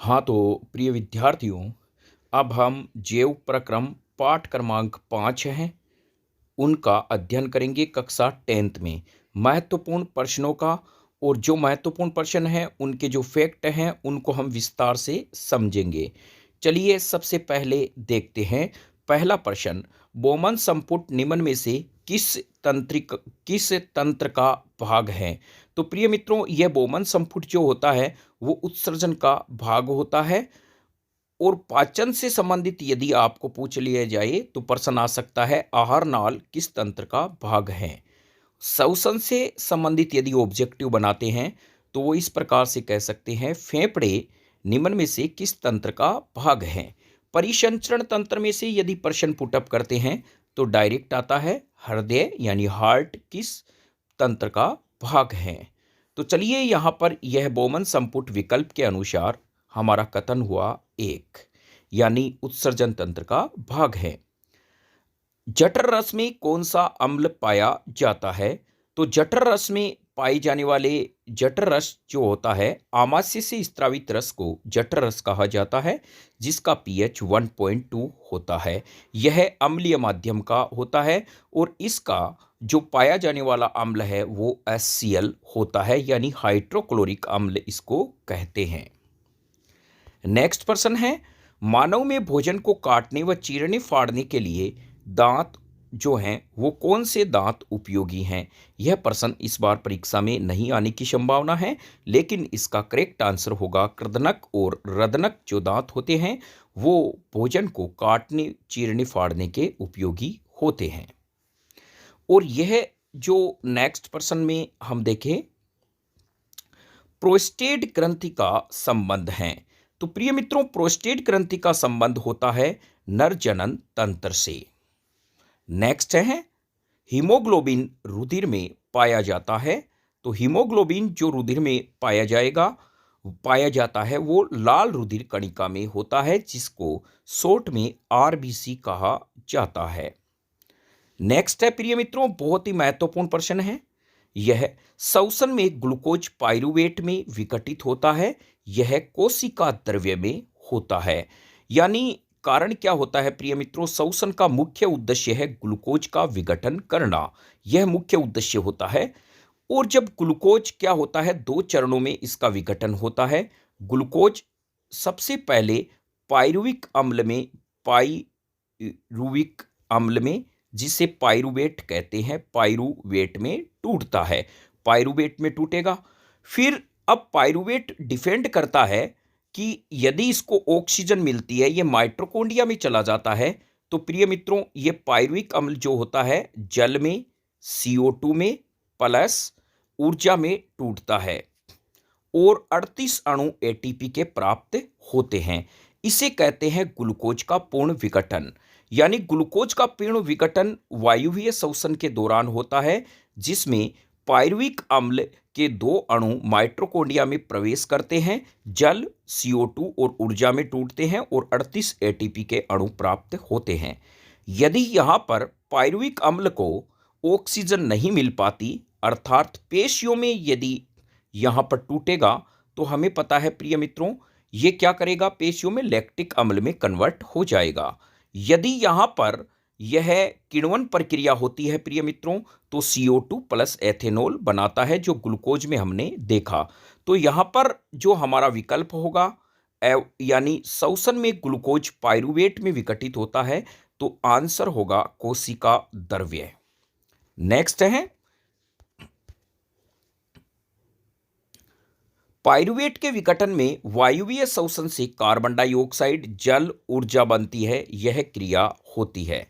हाँ, तो प्रिय विद्यार्थियों, अब हम जैव प्रक्रम पाठ क्रमांक 5 हैं, उनका अध्ययन करेंगे कक्षा 10th में। महत्वपूर्ण प्रश्नों का और जो महत्वपूर्ण प्रश्न हैं, उनके जो फैक्ट हैं, उनको हम विस्तार से समझेंगे। चलिए सबसे पहले देखते हैं पहला प्रश्न, बोमन संपुट निम्न में से किस तंत्र का भाग है? तो प्रिय मित्रों, यह बोमन संपुट जो होता है, वो उत्सर्जन का भाग होता है। और पाचन से संबंधित यदि आपको पूछ लिया जाए तो प्रश्न आ सकता है, आहार नाल किस तंत्र का भाग है? श्वसन से संबंधित यदि ऑब्जेक्टिव बनाते हैं तो वो इस प्रकार से कह सकते हैं, फेफड़े निम्न में से किस तंत्र का भाग है? परिसंचरण तंत्र में से यदि प्रश्न पुटअप करते हैं तो डायरेक्ट आता है, हृदय यानी हार्ट किस तंत्र का भाग है? तो चलिए यहाँ पर यह बोमन संपुट विकल्प के अनुसार हमारा कथन हुआ एक, यानी उत्सर्जन तंत्र का भाग है। जठर रस में कौन सा अम्ल पाया जाता है? तो जठर रस में पाए जाने वाले जठर रस जो होता है, आमाशय से स्त्रावित रस को जठर रस कहा जाता है, जिसका पीएच 1.2 होता है। यह अम्लीय माध्यम का होता है और इसका जो पाया जाने वाला अम्ल है वो HCl होता है, यानी हाइड्रोक्लोरिक अम्ल इसको कहते हैं। नेक्स्ट प्रश्न है, मानव में भोजन को काटने व चीरने फाड़ने के लिए दांत जो हैं वो कौन से दांत उपयोगी हैं? यह प्रश्न इस बार परीक्षा में नहीं आने की संभावना है, लेकिन इसका करेक्ट आंसर होगा कृदनक और रदनक जो दांत होते हैं वो भोजन को काटने चीरने फाड़ने के उपयोगी होते हैं। और यह जो नेक्स्ट प्रश्न में हम देखें, प्रोस्टेट ग्रंथि का संबंध है। तो प्रिय मित्रों, प्रोस्टेट ग्रंथि का संबंध होता है नर जनन तंत्र से। नेक्स्ट है, हीमोग्लोबिन रुधिर में पाया जाता है। तो हीमोग्लोबिन जो रुधिर में पाया जाता है वो लाल रुधिर कणिका में होता है, जिसको शॉर्ट में RBC कहा जाता है। नेक्स्ट है प्रिय मित्रों, बहुत ही महत्वपूर्ण प्रश्न है यह, श्वसन में ग्लूकोज पाइरूवेट में विघटित होता है, यह कोशिका द्रव्य में होता है। यानी कारण क्या होता है प्रिय मित्रों, श्वसन का मुख्य उद्देश्य है ग्लूकोज का विघटन करना, यह मुख्य उद्देश्य होता है। और जब ग्लूकोज क्या होता है, दो चरणों में इसका विघटन होता है। ग्लूकोज सबसे पहले पाइरुविक अम्ल में पाइरुविक अम्ल में जिसे पाइरुवेट कहते हैं, पाइरुवेट में टूटता है, पाइरुवेट में टूटेगा। फिर अब पाइरुवेट डिफेंड करता है कि यदि इसको ऑक्सीजन मिलती है, ये माइटोकॉन्ड्रिया में चला जाता है, तो प्रिय मित्रों ये पाइरुविक अम्ल जो होता है जल में CO2 में प्लस ऊर्जा में टूटता है और 38 अणु ATP के प्राप्त होते हैं। इसे कहते हैं ग्लूकोज का पूर्ण विघटन। यानी ग्लूकोज का पूर्ण विघटन वायुवीय श्वसन के दौरान होता है, जिसमें पाइरुविक अम्ल के दो अणु माइटोकॉन्ड्रिया में प्रवेश करते हैं, जल CO2 और ऊर्जा में टूटते हैं और 38 ATP के अणु प्राप्त होते हैं। यदि यहाँ पर पाइरुविक अम्ल को ऑक्सीजन नहीं मिल पाती, अर्थात पेशियों में यदि यहाँ पर टूटेगा, तो हमें पता है प्रिय मित्रों ये क्या करेगा, पेशियों में लैक्टिक अम्ल में कन्वर्ट हो जाएगा। यदि यहाँ पर यह किण्वन प्रक्रिया होती है प्रिय मित्रों, तो CO2 प्लस एथेनॉल बनाता है, जो ग्लूकोज में हमने देखा। तो यहाँ पर जो हमारा विकल्प होगा, यानी श्वसन में ग्लूकोज पाइरुवेट में विघटित होता है, तो आंसर होगा कोशिका द्रव्य। नेक्स्ट है, पाइरुवेट के विघटन में वायुवीय श्वसन से कार्बन डाइऑक्साइड जल ऊर्जा बनती है, यह क्रिया होती है।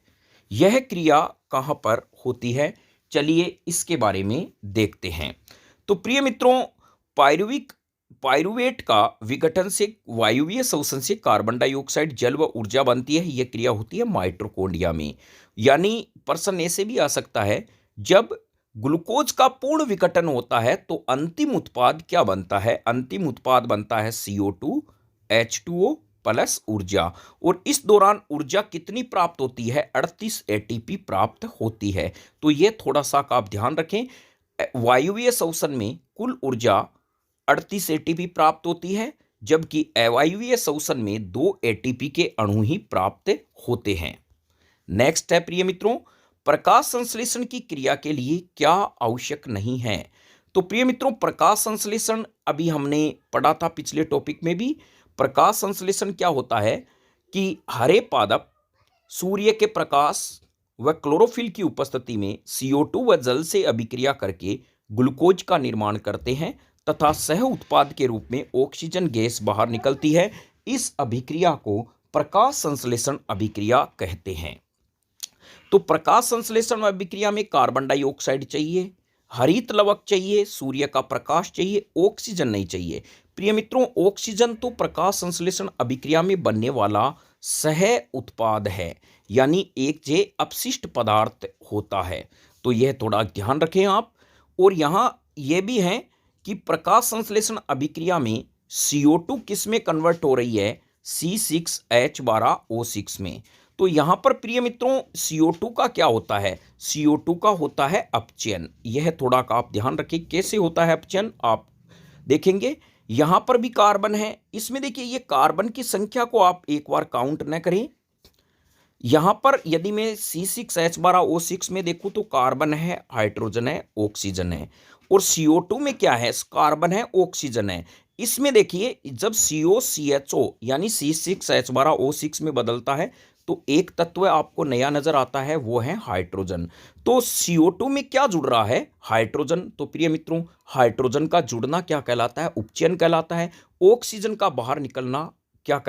यह क्रिया कहाँ पर होती है, चलिए इसके बारे में देखते हैं। तो प्रिय मित्रों, पाइरुवेट का विघटन से वायुवीय श्वसन से कार्बन डाइऑक्साइड जल व ऊर्जा बनती है, यह क्रिया होती है माइटोकॉन्ड्रिया में। यानी प्रश्न ऐसे भी आ सकता है, जब ग्लूकोज का पूर्ण विघटन होता है तो अंतिम उत्पाद क्या बनता है, अंतिम उत्पाद बनता है CO2 H2O प्लस ऊर्जा। और इस दौरान ऊर्जा कितनी प्राप्त होती है, 38 ATP प्राप्त होती है। तो ये थोड़ा सा आप ध्यान रखें, वायुवीय श्वसन में कुल ऊर्जा 38 ATP प्राप्त होती है, जबकि अवायवीय श्वसन में 2 एटीपी के अणु ही प्राप्त होते हैं। नेक्स्ट है प्रिय मित्रों, प्रकाश संश्लेषण की क्रिया के लिए क्या आवश्यक नहीं है? तो प्रिय मित्रों, प्रकाश संश्लेषण अभी हमने पढ़ा था पिछले टॉपिक में भी। प्रकाश संश्लेषण क्या होता है कि हरे पादप सूर्य के प्रकाश व क्लोरोफिल की उपस्थिति में CO2 व जल से अभिक्रिया करके ग्लूकोज का निर्माण करते हैं तथा सह उत्पाद के रूप में ऑक्सीजन गैस बाहर निकलती है। इस अभिक्रिया को प्रकाश संश्लेषण अभिक्रिया कहते हैं। तो प्रकाश संश्लेषण अभिक्रिया में कार्बन डाइऑक्साइड चाहिए, हरित लवक चाहिए, सूर्य का प्रकाश चाहिए, ऑक्सीजन नहीं चाहिए। प्रिय मित्रों, ऑक्सीजन तो प्रकाश संश्लेषण अभिक्रिया में बनने वाला सह उत्पाद है, यानी एक जे अपशिष्ट पदार्थ होता है। तो यह थोड़ा ध्यान रखें आप। और यहाँ यह भी है कि प्रकाश संश्लेषण अभिक्रिया में CO2 किस में कन्वर्ट हो रही है? C6H12O6 में। तो यहां पर प्रिय मित्रों CO2 का क्या होता है? CO2 का होता है अपचयन। यह थोड़ा का आप ध्यान रखें, कैसे होता है अपचयन आप देखेंगे। यहां पर भी कार्बन है, इसमें देखिए ये कार्बन की संख्या को आप एक बार काउंट न करें। यहां पर यदि मैं C6H12O6 में देखूं तो कार्बन है, हाइड्रोजन है, ऑक्सीजन है। और CO2 में क्या है? कार्बन है, ऑक्सीजन है। इसमें देखिए जब COCHO यानी C6H12O6 में बदलता है तो एक तत्व आपको नया नजर आता है, वो है हाइड्रोजन। तो CO2 में क्या जुड़ रहा है? हाइड्रोजन। तो प्रिय मित्रों, हाइड्रोजन का जुड़ना क्या कहलाता है? उपचयन कहलाता है। ऑक्सीजन का बाहर निकलना क्या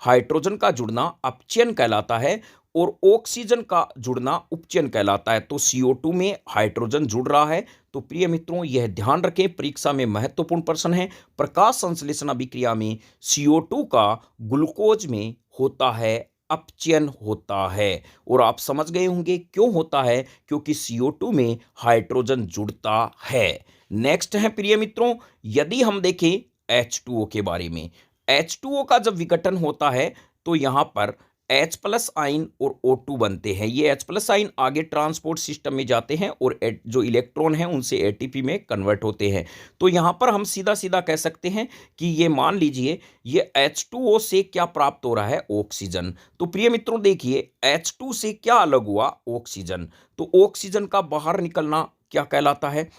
हाइड्रोजन का जुड़ना अपचयन कहलाता है और ऑक्सीजन का जुड़ना उपचयन कहलाता है। तो CO2 में हाइड्रोजन जुड़ रहा है। तो प्रिय मित्रों, यह ध्यान रखें, परीक्षा में महत्वपूर्ण प्रश्न है। प्रकाश संश्लेषण अभिक्रिया में CO2 का ग्लूकोज में होता है अपचयन होता है। और आप समझ गए होंगे क्यों होता है, क्योंकि CO2 में हाइड्रोजन जुड़ता है। नेक्स्ट है प्रिय मित्रों, यदि हम देखें H2O के बारे में, H2O का जब विघटन होता है तो यहां पर H+ आयन और O2 बनते हैं। ये H+ आयन आगे ट्रांसपोर्ट सिस्टम में जाते हैं और जो इलेक्ट्रॉन हैं उनसे ATP में कन्वर्ट होते हैं। तो यहां पर हम सीधा सीधा कह सकते हैं कि ये मान लीजिए ये H2O से क्या प्राप्त हो रहा है? ऑक्सीजन। तो प्रिय मित्रों देखिए, H2 से क्या अलग हुआ? ऑक्सीजन। तो ऑक्सीजन का बाहर निकलना क्या कहलाता है?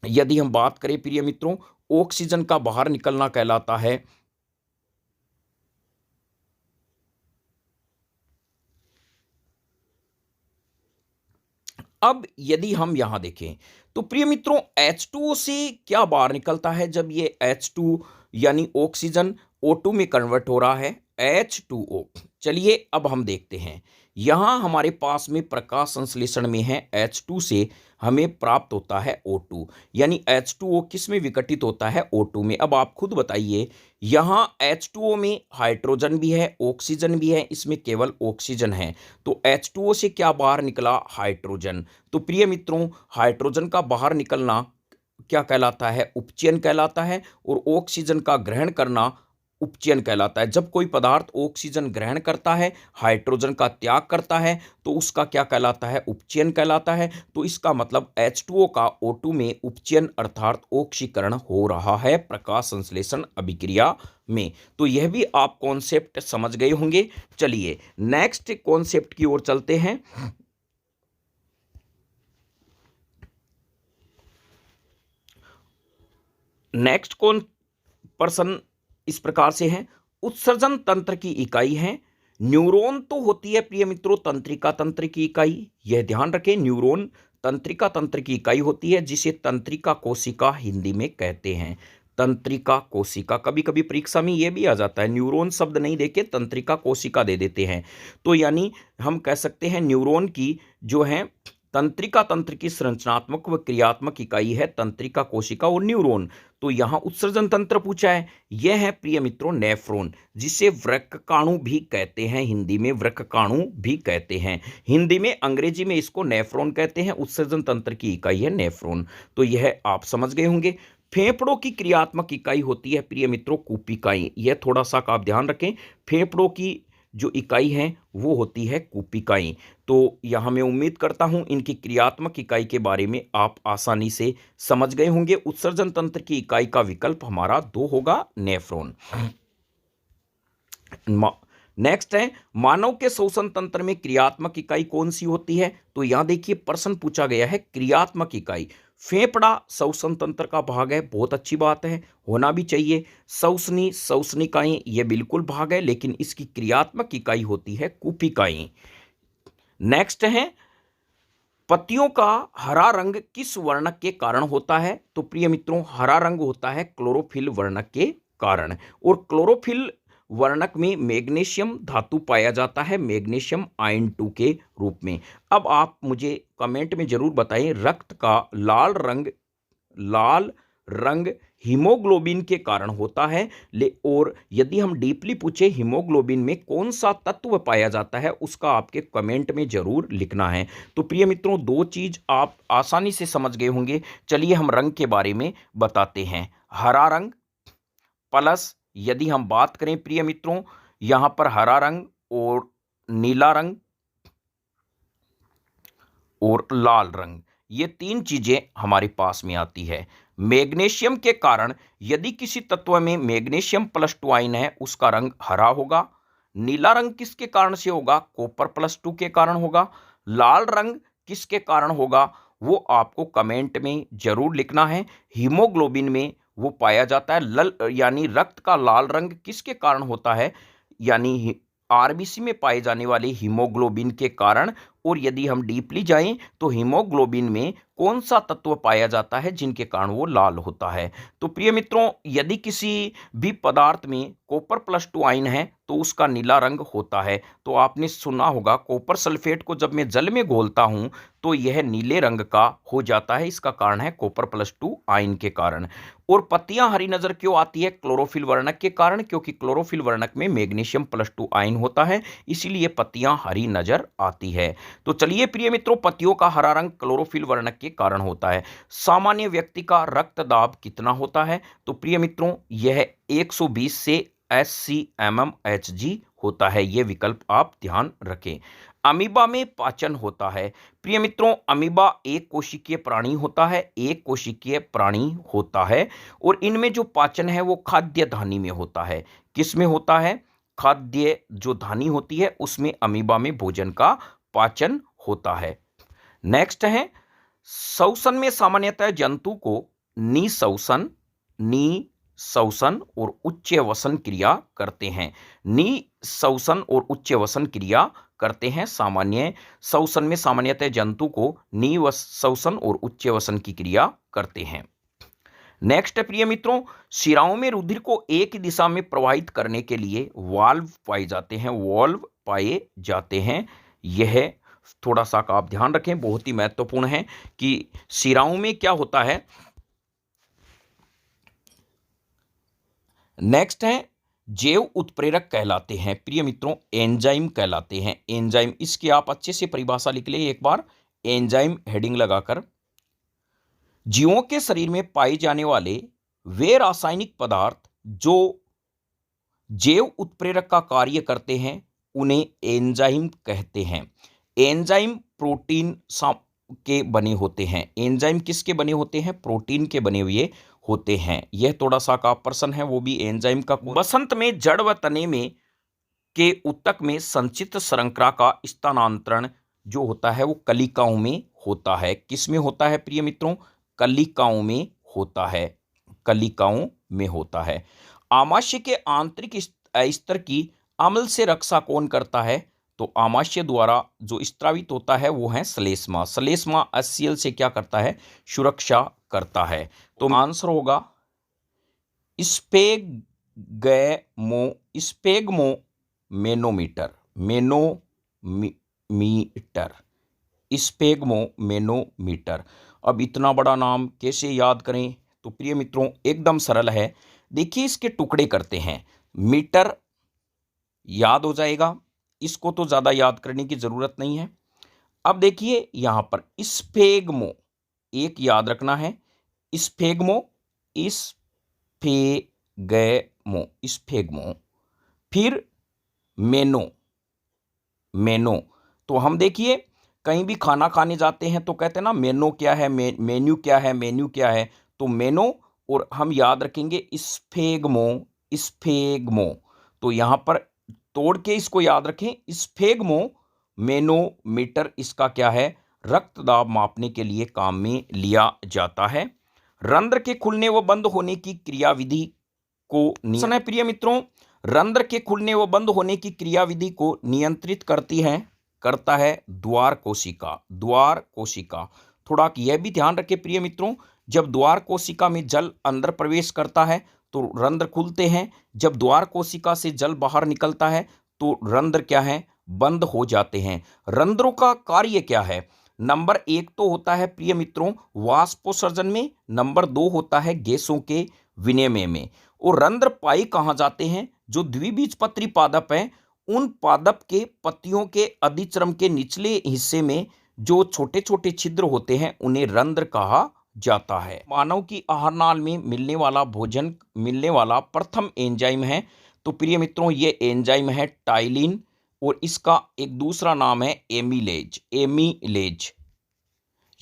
यदि हम बात करें प्रिय मित्रों, ऑक्सीजन का बाहर निकलना कहलाता है अब यदि हम यहां देखें तो प्रिय मित्रों H2O से क्या बाहर निकलता है? जब ये H2 यानी ऑक्सीजन O2 में कन्वर्ट हो रहा है, H2O। चलिए अब हम देखते हैं, यहां हमारे पास में प्रकाश संश्लेषण में है H2 से हमें प्राप्त होता है O2, यानी H2O किस में विघटित होता है? O2 में। अब आप खुद बताइए, यहां H2O में हाइड्रोजन भी है, ऑक्सीजन भी है, इसमें केवल ऑक्सीजन है। तो H2O से क्या बाहर निकला? हाइड्रोजन। तो प्रिय मित्रों, हाइड्रोजन का बाहर निकलना क्या कहलाता है? उपचयन कहलाता है। और ऑक्सीजन का ग्रहण करना उपचयन कहलाता है। जब कोई पदार्थ ऑक्सीजन ग्रहण करता है, हाइड्रोजन का त्याग करता है, तो उसका क्या कहलाता है? उपचयन कहलाता है। तो इसका मतलब H2O का O2 में उपचयन अर्थात ऑक्सीकरण हो रहा है प्रकाश संश्लेषण अभिक्रिया में। तो यह भी आप कॉन्सेप्ट समझ गए होंगे। चलिए नेक्स्ट कॉन्सेप्ट की ओर चलते हैं। नेक्स्ट कौन पर्सन इस प्रकार से है, उत्सर्जन तंत्र की इकाई है। न्यूरॉन तो होती है प्रिय मित्रों तंत्रिका तंत्र की इकाई, यह ध्यान रखें, न्यूरॉन तंत्रिका तंत्र की इकाई होती है, जिसे तंत्रिका कोशिका हिंदी में कहते हैं। तंत्रिका कोशिका, कभी कभी परीक्षा में यह भी आ जाता है, न्यूरॉन शब्द नहीं देके तंत्रिका कोशिका दे देते हैं। तो यानी हम कह सकते हैं न्यूरॉन की जो है तंत्रिका तंत्र की संरचनात्मक व क्रियात्मक इकाई है तंत्रिका कोशिका और न्यूरॉन। तो यहां उत्सर्जन तंत्र पूछा है, यह है प्रिय मित्रों नेफ्रॉन, जिसे वृक्काणु भी कहते हैं, हिंदी में वृक्काणु भी कहते हैं। हिंदी में, अंग्रेजी में इसको नेफ्रॉन कहते हैं। उत्सर्जन तंत्र की इकाई है नेफ्रॉन। तो यह आप समझ गए होंगे। फेफड़ों की क्रियात्मक इकाई होती है प्रिय मित्रों कूपिकाएं। यह थोड़ा सा आप ध्यान रखें, फेफड़ों की जो इकाई है वो होती है कूपिकाएं। तो यहाँ मैं उम्मीद करता हूँ इनकी क्रियात्मक इकाई के बारे में आप आसानी से समझ गए होंगे। उत्सर्जन तंत्र की इकाई का विकल्प हमारा 2 होगा, नेफ्रॉन। नेक्स्ट है, मानव के श्वसन तंत्र में क्रियात्मक इकाई कौन सी होती है? तो यहां देखिए प्रश्न पूछा गया है क्रियात्मक इकाई। फेफड़ा श्वसन तंत्र का भाग है, बहुत अच्छी बात है, होना भी चाहिए। श्वसनिकाएं ये बिल्कुल भाग है, लेकिन इसकी क्रियात्मक इकाई होती है कूपिकाएं। नेक्स्ट है, पत्तियों का हरा रंग किस वर्णक के कारण होता है? तो प्रिय मित्रों, हरा रंग होता है क्लोरोफिल वर्णक के कारण। और क्लोरोफिल वर्णक में मैग्नीशियम धातु पाया जाता है, मैग्नीशियम आयन 2 के रूप में। अब आप मुझे कमेंट में जरूर बताएं, रक्त का लाल रंग हीमोग्लोबिन के कारण होता है। और यदि हम डीपली पूछे हीमोग्लोबिन में कौन सा तत्व पाया जाता है, उसका आपके कमेंट में जरूर लिखना है। तो प्रिय मित्रों, 2 चीज आप आसानी से समझ गए होंगे। चलिए हम रंग के बारे में बताते हैं। हरा रंग प्लस, यदि हम बात करें प्रिय मित्रों, यहां पर हरा रंग और नीला रंग और लाल रंग, ये 3 चीजें हमारे पास में आती है। मैग्नीशियम के कारण, यदि किसी तत्व में मैग्नीशियम +2 आयन है, उसका रंग हरा होगा। नीला रंग किसके कारण से होगा? कॉपर +2 के कारण होगा। लाल रंग किसके कारण होगा? वो आपको कमेंट में जरूर लिखना है। हीमोग्लोबिन में वो पाया जाता है। यानी रक्त का लाल रंग किसके कारण होता है? यानी आरबीसी में पाए जाने वाले हीमोग्लोबिन के कारण। और यदि हम डीपली जाएं तो हीमोग्लोबिन में कौन सा तत्व पाया जाता है जिनके कारण वो लाल होता है? तो प्रिय मित्रों, यदि किसी भी पदार्थ में कॉपर +2 आयन है तो उसका नीला रंग होता है। तो आपने सुना होगा, कॉपर सल्फेट को जब मैं जल में घोलता हूं तो यह नीले रंग का हो जाता है। इसका कारण है कॉपर +2 आयन के कारण। और पत्तियां हरी नजर क्यों आती है? क्लोरोफिल वर्णक के कारण, क्योंकि क्लोरोफिल वर्णक में मैग्नीशियम +2 आयन होता है, इसीलिए पत्तियां हरी नजर आती है। तो चलिए प्रिय मित्रों, पत्तियों का हरा रंग क्लोरोफिल वर्णक के कारण होता है। सामान्य व्यक्ति का रक्तदाब कितना होता है? तो प्रिय मित्रों, यह 120 से 80 mmHg होता है। यह विकल्प आप ध्यान रखें। अमीबा में पाचन होता है। प्रिय मित्रों, अमीबा एक कोशिकीय प्राणी होता है, एक कोशिकीय प्राणी होता है। और इनमें जो पाचन है वो खाद्य धानी में होता है। किस में होता है? खाद्य जो धानी होती है उसमें अमीबा में भोजन का पाचन होता है। नेक्स्ट है, श्वसन में सामान्यतः जंतु को निःश्वसन और उच्च वसन क्रिया करते हैं। निःश्वसन और उच्च वसन क्रिया करते हैं। सामान्य श्वसन में सामान्यतः जंतु को निःश्वसन और उच्च वसन की क्रिया करते हैं। नेक्स्ट प्रिय मित्रों, शिराओं में रुधिर को एक ही दिशा में प्रवाहित करने के लिए वाल्व पाए जाते हैं। यह थोड़ा सा का आप ध्यान रखें, बहुत ही महत्वपूर्ण है कि शिराओं में क्या होता है। नेक्स्ट है, जैव उत्प्रेरक कहलाते हैं। प्रिय मित्रों, एंजाइम कहलाते हैं। एंजाइम, इसकी आप अच्छे से परिभाषा लिख लें एक बार, एंजाइम हेडिंग लगाकर। जीवों के शरीर में पाए जाने वाले वे रासायनिक पदार्थ जो जैव उत्प्रेरक का कार्य करते हैं उन्हें एंजाइम कहते हैं। एंजाइम प्रोटीन के बने होते हैं। एंजाइम किसके बने होते हैं? प्रोटीन के बने हुए होते हैं। यह थोड़ा सा का प्रश्न है, वो भी एंजाइम का। बसंत में जड़ व तने में के ऊतक में संचित शर्करा का स्थानांतरण जो होता है वो कलिकाओं में होता है। किस में होता है प्रिय मित्रों? कलिकाओं में होता है। कलिकाओं में होता है। आमाशय के आंतरिक स्तर की अम्ल से रक्षा कौन करता है? तो आमाशय द्वारा जो स्त्रावित होता है वो है श्लेष्मा। श्लेष्मा HCl से क्या करता है? सुरक्षा करता है। तो आंसर होगा स्पेग्मोमेनोमीटर। स्पेग्मोमेनोमीटर। अब इतना बड़ा नाम कैसे याद करें? तो प्रिय मित्रों, एकदम सरल है। देखिए, इसके टुकड़े करते हैं। मीटर याद हो जाएगा, इसको तो ज्यादा याद करने की जरूरत नहीं है। अब देखिए यहां पर स्पेग्मो एक याद रखना है। स्पेग्मो, स्पेग्मो, फिर मेनो, मेनो। तो हम देखिए कहीं भी खाना खाने जाते हैं तो कहते हैं ना मेनो क्या है, मेन्यू क्या है, मेन्यू क्या है। तो मेनो, और हम याद रखेंगे स्फेगमो, स्फेगमो। तो यहाँ पर तोड़ के इसको याद रखें, स्फेगमो मेनोमीटर इसका क्या है, रक्त दाब मापने के लिए काम में लिया जाता है। रंध्र के खुलने व बंद होने की क्रियाविधि को है प्रिय मित्रों, रंध्र के खुलने व बंद होने की क्रियाविधि को नियंत्रित करता है द्वार कोशिका, द्वार कोशिका। थोड़ा यह भी ध्यान रखें प्रिय मित्रों, जब द्वार कोशिका में जल अंदर प्रवेश करता है तो रंध्र खुलते हैं, जब द्वार कोशिका से जल बाहर निकलता है तो रंध्र क्या है, बंद हो जाते हैं। रंध्रों का कार्य क्या है? नंबर 1 तो होता है प्रिय मित्रों वाष्पोत्सर्जन में, नंबर 2 होता है गैसों के विनिमय में। और रंध्र पाए कहाँ जाते हैं? जो द्विबीजपत्री पादप हैं उन पादप के पत्तियों के अधिचर्म के निचले हिस्से में जो छोटे छोटे छिद्र होते हैं उन्हें रंध्र कहा जाता है। मानव की आहार नाल में मिलने वाला भोजन मिलने वाला प्रथम एंजाइम है, तो प्रिय मित्रों ये एंजाइम है टाइलिन, और इसका एक दूसरा नाम है एमिलेज, एमिलेज।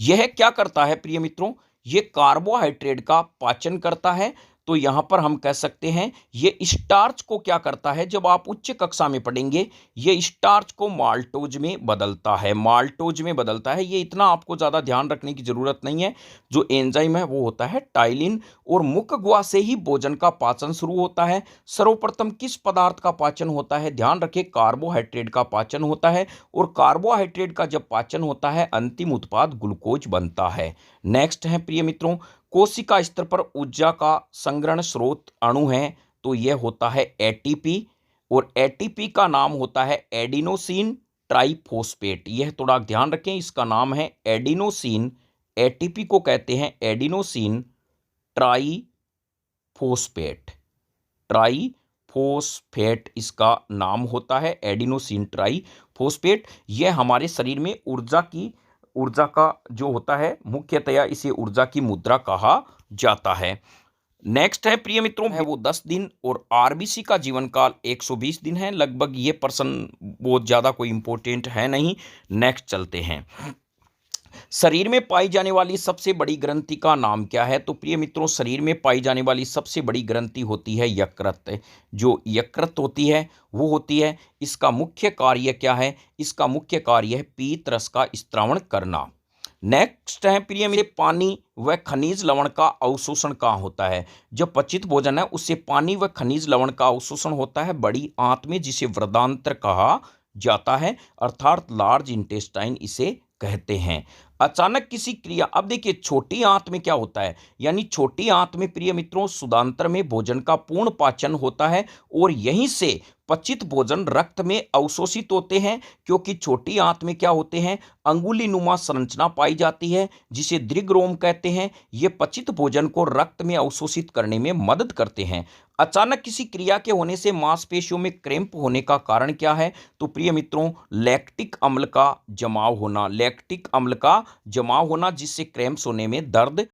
यह क्या करता है प्रिय मित्रों? ये कार्बोहाइड्रेट का पाचन करता है। तो यहां पर हम कह सकते हैं ये स्टार्च को क्या करता है, जब आप उच्च कक्षा में पढ़ेंगे, ये स्टार्च को माल्टोज में बदलता है, माल्टोज में बदलता है। ये इतना आपको ज्यादा ध्यान रखने की जरूरत नहीं है। जो एंजाइम है वो होता है टाइलिन, और मुख गुहा से ही भोजन का पाचन शुरू होता है। सर्वप्रथम किस पदार्थ का पाचन होता है? ध्यान रखें कार्बोहाइड्रेट का पाचन होता है, और कार्बोहाइड्रेट का जब पाचन होता है अंतिम उत्पाद ग्लूकोज बनता है। नेक्स्ट है प्रिय मित्रों कोशिका स्तर पर ऊर्जा का संग्रहण स्रोत अणु है, तो यह होता है एटीपी, और एटीपी का नाम होता है एडिनोसिन ट्राइफॉस्फेट। यह थोड़ा ध्यान रखें, इसका नाम है एडिनोसिन, एटीपी को कहते हैं एडिनोसिन ट्राइफॉस्फेट, ट्राइफॉस्फेट इसका नाम होता है एडिनोसिन ट्राइफॉस्फेट। यह हमारे शरीर में ऊर्जा का जो होता है मुख्यतया इसे ऊर्जा की मुद्रा कहा जाता है। नेक्स्ट है प्रिय मित्रों है वो 10 दिन, और आरबीसी का जीवन काल 120 दिन है। लगभग ये प्रश्न बहुत ज्यादा कोई इंपॉर्टेंट है नहीं। नेक्स्ट चलते हैं, शरीर में पाई जाने वाली सबसे बड़ी ग्रंथि का नाम क्या है? तो प्रिय मित्रों शरीर में पाई जाने वाली सबसे बड़ी ग्रंथि होती है यकृत। जो यकृत होती है वो होती है, इसका मुख्य कार्य क्या है? इसका मुख्य कार्य है पीत रस का स्त्रावण करना। नेक्स्ट है प्रिय मित्रों पानी व खनिज लवण का अवशोषण कहाँ होता है? जो पचित भोजन है उससे पानी व खनिज लवण का अवशोषण होता है बड़ी आंत में, जिसे वृदांत्र कहा जाता है, अर्थात लार्ज इंटेस्टाइन इसे कहते हैं। अचानक किसी क्रिया, अब देखिए छोटी आंत में क्या होता है, यानी छोटी आंत में प्रिय मित्रों सुदांतर में भोजन का पूर्ण पाचन होता है, और यहीं से पचित भोजन रक्त में अवशोषित होते हैं, क्योंकि छोटी आंत में क्या होते हैं अंगुली नुमा संरचना पाई जाती है जिसे दृग्रोम कहते हैं। ये पचित भोजन को रक्त में अवशोषित करने में मदद करते हैं। अचानक किसी क्रिया के होने से मांसपेशियों में क्रैम्प होने का कारण क्या है? तो प्रिय मित्रों लैक्टिक अम्ल का जमाव होना, लैक्टिक अम्ल का जमाव होना, जिससे क्रैम्प्स होने में दर्द